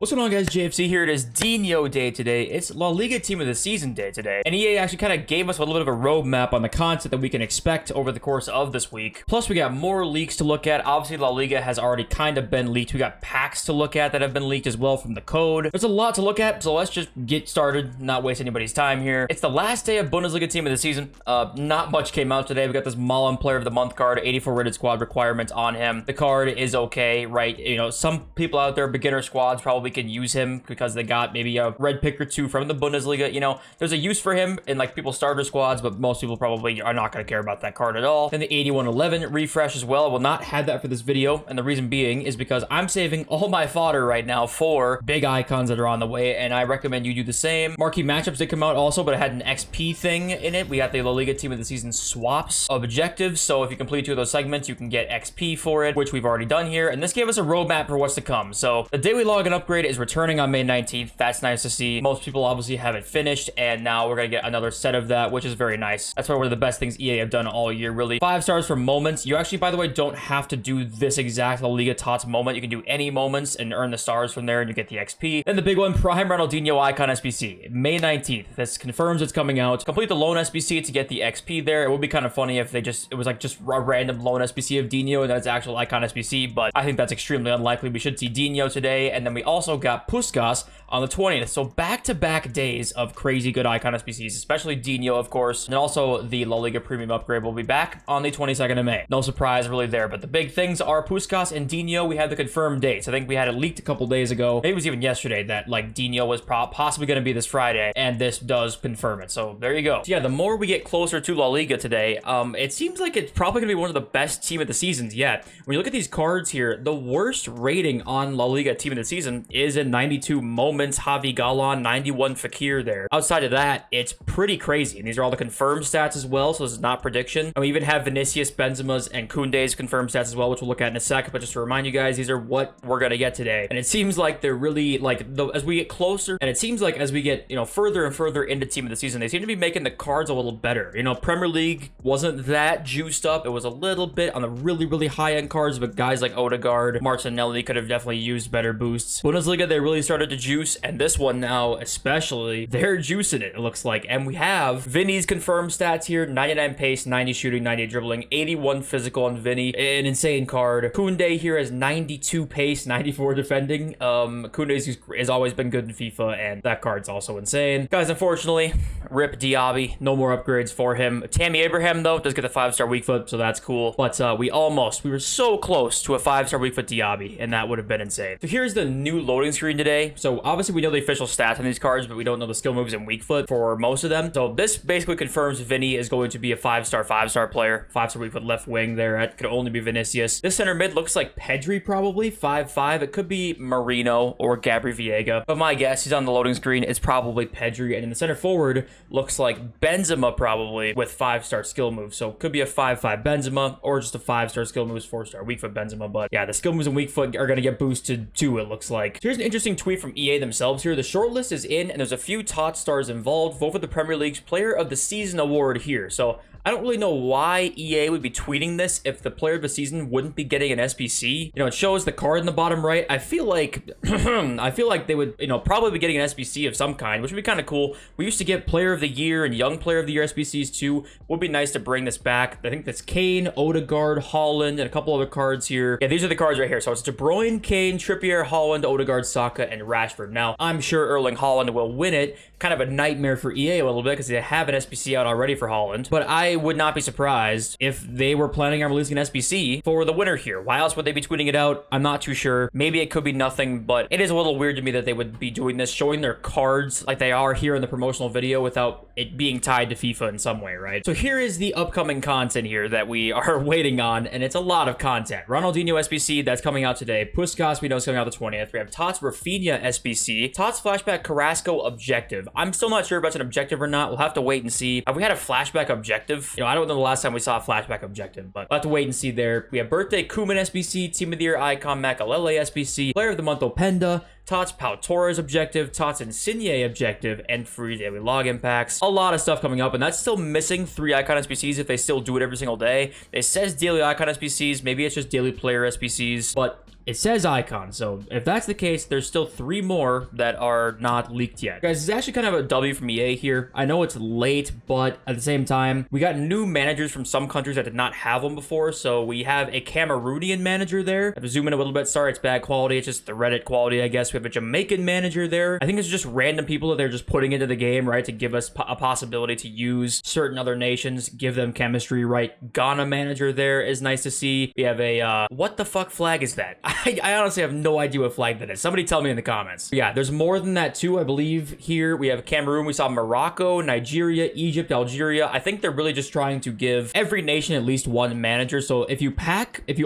What's going on, guys? JFC here. It is Dino Day today. It's La Liga Team of the Season Day today. And EA actually kind of gave us a little bit of a roadmap on the content that we can expect over the course of this week. Plus, we got more leaks to look at. Obviously, La Liga has already kind of been leaked. We got packs to look at that have been leaked as well from the code. There's a lot to look at, so let's just get started, not waste anybody's time here. It's the last day of Bundesliga Team of the Season. Not much came out today. We got this Malin Player of the Month card, 84 rated squad requirements on him. The card is okay, right? You know, some people out there, beginner squads, probably can use him because they got maybe a red pick or two from the Bundesliga. You know, there's a use for him in like people's starter squads, but most people probably are not going to care about that card at all. Then the 8111 refresh as well. I will not have that for this video, and the reason being is because I'm saving all my fodder right now for big icons that are on the way, and I recommend you do the same. Marquee matchups did come out also, but it had an XP thing in it. We got the La Liga Team of the Season swaps objectives, so if you complete 2 of those segments, you can get XP for it, which we've already done here, and this gave us a roadmap for what's to come. So the daily login upgrade is returning on May 19th. That's nice to see. Most people obviously have it finished, and now we're gonna get another set of that, which is very nice. That's probably one of the best things EA have done all year, really. 5 stars for moments. You actually, by the way, don't have to do this exact La Liga TOTS moment. You can do any moments and earn the stars from there, and you get the XP. Then the big one, Prime Ronaldinho Icon SBC, May 19th. This confirms it's coming out. Complete the loan SBC to get the XP there. It would be kind of funny if it was like just a random loan SBC of Dino and that's actual Icon SBC, but I think that's extremely unlikely. We should see Dino today, and then we also got Puskas on the 20th. So back-to-back days of crazy good Icon SBCs, especially Dino, of course, and also the La Liga Premium upgrade will be back on the 22nd of May. No surprise really there, but the big things are Puskas and Dino. We have the confirmed dates. I think we had it leaked a couple days ago. Maybe it was even yesterday that like Dino was possibly going to be this Friday, and this does confirm it. So there you go. So yeah, the more we get closer to La Liga today, it seems like it's probably going to be one of the best Team of the Seasons yet. When you look at these cards here, the worst rating on La Liga Team of the Season is in 92 moments. Javi Galán, 91 Fakir there. Outside of that, it's pretty crazy. And these are all the confirmed stats as well, so this is not prediction. And we even have Vinicius, Benzema's, and Koundé's confirmed stats as well, which we'll look at in a sec. But just to remind you guys, these are what we're going to get today. And it seems like they're really, like, as we get closer, and it seems like as we get, you know, further and further into Team of the Season, they seem to be making the cards a little better. You know, Premier League wasn't that juiced up. It was a little bit on the really, really high-end cards, but guys like Odegaard, Martinelli could have definitely used better boosts. Bundesliga, they really started to juice, and this one now especially, they're juicing it looks like. And we have Vinny's confirmed stats here: 99 pace, 90 shooting, 90 dribbling, 81 physical on Vinny, an insane card. Koundé here has 92 pace, 94 defending. Koundé has always been good in FIFA, and that card's also insane. Guys, unfortunately, rip Diaby, no more upgrades for him. Tammy Abraham though does get the 5-star weak foot, so that's cool. But we were so close to a 5-star weak foot Diaby, and that would have been insane. So here's the new loading screen today. So obviously we know the official stats on these cards, but we don't know the skill moves and weak foot for most of them. So this basically confirms Vinny is going to be a 5-star player. 5-star weak foot left wing there. That could only be Vinicius. This center mid looks like Pedri, probably 5'5". It could be Marino or Gabri Viega, but my guess, he's on the loading screen, it's probably Pedri. And in the center forward looks like Benzema, probably with 5-star skill moves. So it could be a 5'5" Benzema or just a 5-star skill moves, 4-star weak foot Benzema. But yeah, the skill moves and weak foot are going to get boosted too, it looks like. Here's an interesting tweet from EA themselves here. The shortlist is in, and there's a few TOTS stars involved. Vote for the Premier League's Player of the Season award here. So I don't really know why EA would be tweeting this if the Player of the Season wouldn't be getting an SBC. You know, it shows the card in the bottom right. I feel like they would, you know, probably be getting an SBC of some kind, which would be kind of cool. We used to get Player of the Year and Young Player of the Year SBCs too. Would be nice to bring this back. I think that's Kane, Odegaard, Haaland, and a couple other cards here. Yeah, these are the cards right here. So it's De Bruyne, Kane, Trippier, Haaland, Odegaard, Saka, and Rashford. Now, I'm sure Erling Haaland will win it. Kind of a nightmare for EA a little bit because they have an SBC out already for Haaland. But I would not be surprised if they were planning on releasing an SBC for the winner here. Why else would they be tweeting it out? I'm not too sure. Maybe it could be nothing, but it is a little weird to me that they would be doing this, showing their cards like they are here in the promotional video without it being tied to FIFA in some way, right? So here is the upcoming content here that we are waiting on, and it's a lot of content. Ronaldinho SBC, that's coming out today. Puskas, we know is coming out the 20th. We have TOTS Rafinha SBC. TOTS Flashback Carrasco Objective. I'm still not sure if that's an objective or not. We'll have to wait and see. Have we had a flashback objective? You know, I don't know the last time we saw a flashback objective, but we'll have to wait and see there. We have Birthday Koeman SBC, Team of the Year Icon Makalele SBC, Player of the Month Openda, TOTS Pau Torres objective, TOTS Insigne objective, and free daily login packs. A lot of stuff coming up, and that's still missing 3 icon SBCs if they still do it every single day. It says daily icon SBCs. Maybe it's just daily player SBCs, but it says icon. So if that's the case, there's still 3 more that are not leaked yet. Guys, it's actually kind of a W from EA here. I know it's late, but at the same time, we got new managers from some countries that did not have one before. So we have a Cameroonian manager there. I have to zoom in a little bit. Sorry, it's bad quality. It's just the Reddit quality, I guess. We have a Jamaican manager there. I think it's just random people that they're just putting into the game, right, to give us a possibility to use certain other nations, give them chemistry, right? Ghana manager there is nice to see. We have a, what the fuck flag is that? I honestly have no idea what flag that is. Somebody tell me in the comments. Yeah, there's more than that too, I believe. Here we have Cameroon. We saw Morocco, Nigeria, Egypt, Algeria. I think they're really just trying to give every nation at least one manager. So if you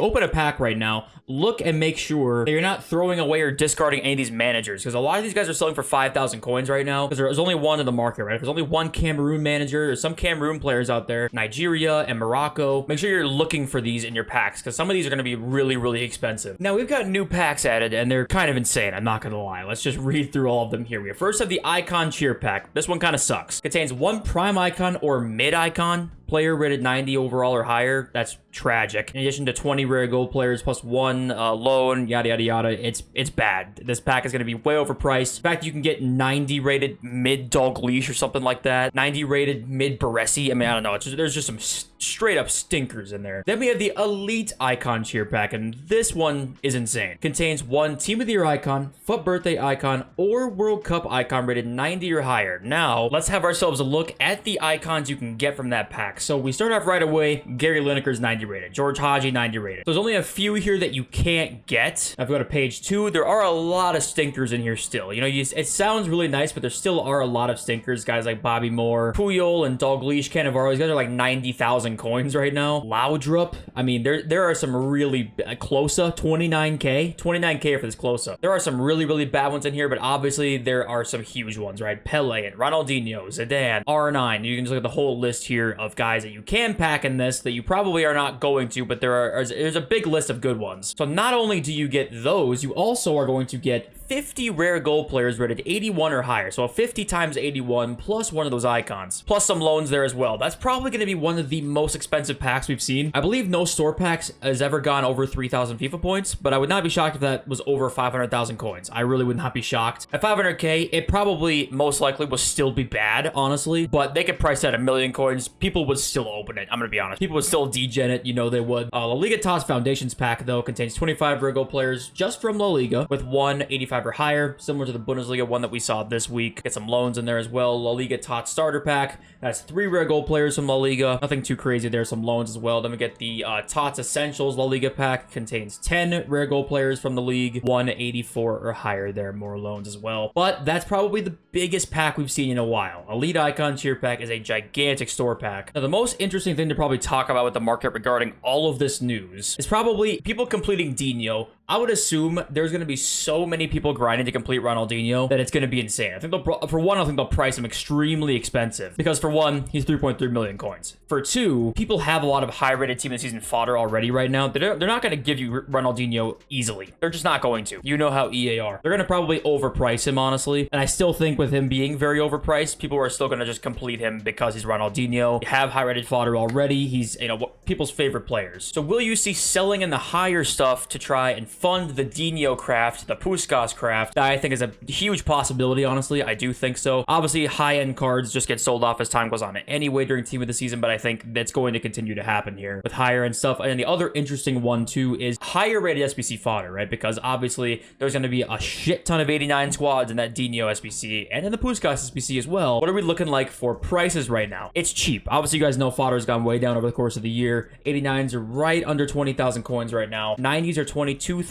open a pack right now, look and make sure that you're not throwing away or discarding any of these managers, because a lot of these guys are selling for 5,000 coins right now because there's only one in the market, right? There's only one Cameroon manager. There's some Cameroon players out there, Nigeria and Morocco. Make sure you're looking for these in your packs because some of these are going to be really, really expensive. Now we've got new packs added and they're kind of insane. I'm not going to lie. Let's just read through all of them here. We first have the Icon Cheer Pack. This one kind of sucks. Contains 1 Prime Icon or Mid Icon player rated 90 overall or higher. That's tragic. In addition to 20 rare gold players plus 1 loan, yada yada yada. It's bad. This pack is going to be way overpriced. In fact, you can get 90 rated mid Dalglish or something like that. 90 rated mid Baresi. I mean, I don't know. There's just some straight up stinkers in there. Then we have the Elite Icon Cheer Pack, and this one is insane. Contains 1 Team of the Year icon, FUT Birthday icon, or World Cup icon rated 90 or higher. Now, let's have ourselves a look at the icons you can get from that pack. So we start off right away. Gary Lineker's 90 rated. George Haji 90 rated. There's only a few here that you can't get. I've got to page 2. There are a lot of stinkers in here still. You know, it sounds really nice, but there still are a lot of stinkers. Guys like Bobby Moore, Puyol, and Dalglish, Cannavaro. These guys are like 90,000 coins right now. Laudrup. I mean, there are some really Closa, 29k. 29k for this Closa. There are some really, really bad ones in here, but obviously there are some huge ones, right? Pele and Ronaldinho, Zidane, R9. You can just look at the whole list here of guys that you can pack in this that you probably are not going to, but there's a big list of good ones. So not only do you get those, you also are going to get 50 rare gold players rated 81 or higher. So a 50 times 81 plus one of those icons, plus some loans there as well. That's probably going to be one of the most expensive packs we've seen. I believe no store packs has ever gone over 3,000 FIFA points, but I would not be shocked if that was over 500,000 coins. I really would not be shocked. At 500k, it probably most likely will still be bad, honestly, but they could price that 1,000,000 coins. People would still open it. I'm going to be honest. People would still degen it. You know they would. La Liga TOTS Foundations pack, though, contains 25 rare gold players just from La Liga with 1 85 or higher, similar to the Bundesliga one that we saw this week. Get some loans in there as well. La Liga TOTS starter pack. That's 3 rare gold players from La Liga. Nothing too crazy there. Some loans as well. Then we get the TOTS Essentials La Liga pack. Contains 10 rare gold players from the league. 184 or higher there. More loans as well. But that's probably the biggest pack we've seen in a while. Elite Icon Cheer Pack is a gigantic store pack. Now, the most interesting thing to probably talk about with the market regarding all of this news is probably people completing Dino. I would assume there's going to be so many people grinding to complete Ronaldinho that it's going to be insane. I think for one, I think they'll price him extremely expensive because for one, he's 3.3 million coins. For two, people have a lot of high-rated team of the season fodder already right now. They're not going to give you Ronaldinho easily. They're just not going to. You know how EA are. They're going to probably overprice him, honestly. And I still think with him being very overpriced, people are still going to just complete him because he's Ronaldinho. You have high-rated fodder already. He's, you know, people's favorite players. So will you see selling in the higher stuff to try and fund the Dino craft, the Puskás craft? That I think is a huge possibility, honestly. I do think so. Obviously, high-end cards just get sold off as time goes on anyway during Team of the Season, but I think that's going to continue to happen here with higher-end stuff. And the other interesting one, too, is higher-rated SBC fodder, right? Because obviously, there's going to be a shit ton of 89 squads in that Dino SBC and in the Puskás SBC as well. What are we looking like for prices right now? It's cheap. Obviously, you guys know fodder's gone way down over the course of the year. 89s are right under 20,000 coins right now. 90s are 22,000.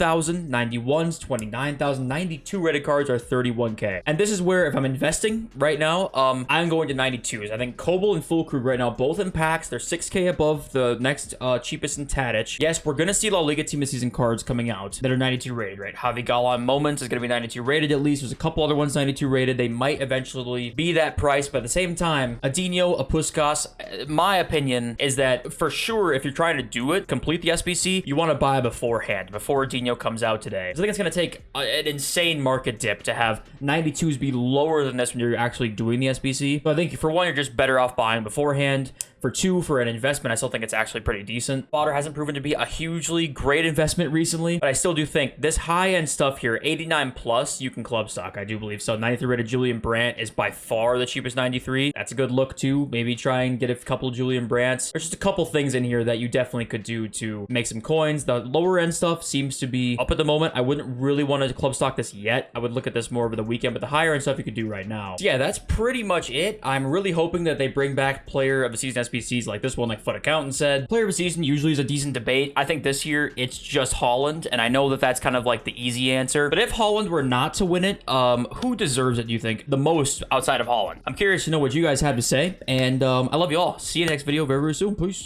91s, 29,000. 92 rated cards are 31k. And this is where, if I'm investing right now, I'm going to 92s. I think Kobel and Full Crew right now, both in packs. They're 6k above the next cheapest in Tadic. Yes, we're going to see La Liga Team of Season cards coming out that are 92 rated, right? Javi Galan Moments is going to be 92 rated at least. There's a couple other ones 92 rated. They might eventually be that price, but at the same time, a Dino, a Puskás, my opinion is that for sure, if you're trying to do it, complete the SBC, you want to buy beforehand, before Dino comes out today. So I think it's going to take an insane market dip to have 92s be lower than this when you're actually doing the SBC. So I think for one, you're just better off buying beforehand. for 2 for an investment, I still think it's actually pretty decent. Fodder hasn't proven to be a hugely great investment recently, but I still do think this high-end stuff here, 89 plus, you can club stock. I do believe so. 93 rated Julian Brandt is by far the cheapest 93. That's a good look too. Maybe try and get a couple Julian Brandts. There's just a couple things in here that you definitely could do to make some coins. The lower end stuff seems to be up at the moment. I wouldn't really want to club stock this yet. I would look at this more over the weekend, but the higher end stuff you could do right now. So yeah, that's pretty much it. I'm really hoping that they bring back player of the season SBCs like this one, like Foot Accountant said. Player of the season usually is a decent debate. I think this year it's just Haaland, and I know that that's kind of like the easy answer. But if Haaland were not to win it, who deserves it, do you think, the most outside of Haaland? I'm curious to know what you guys have to say, and I love you all. See you next video very, very soon. Peace.